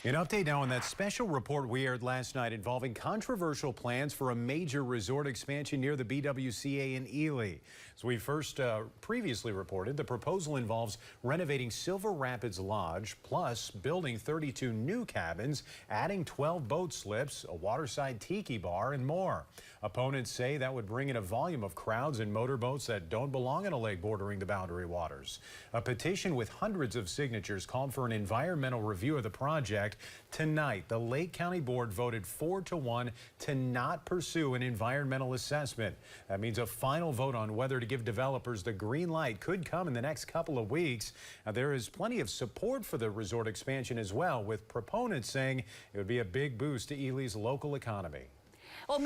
An update now on that special report we aired last night involving controversial plans for a major resort expansion near the BWCA in Ely. As we first previously reported, the proposal involves renovating Silver Rapids Lodge, plus building 32 new cabins, adding 12 boat slips, a waterside tiki bar, and more. Opponents say that would bring in a volume of crowds and motorboats that don't belong in a lake bordering the Boundary Waters. A petition with hundreds of signatures called for an environmental review of the project. Tonight, the Lake County Board voted 4-1 to not pursue an environmental assessment. That means a final vote on whether to give developers the green light could come in the next couple of weeks. Now, there is plenty of support for the resort expansion as well, with proponents saying it would be a big boost to Ely's local economy. Well,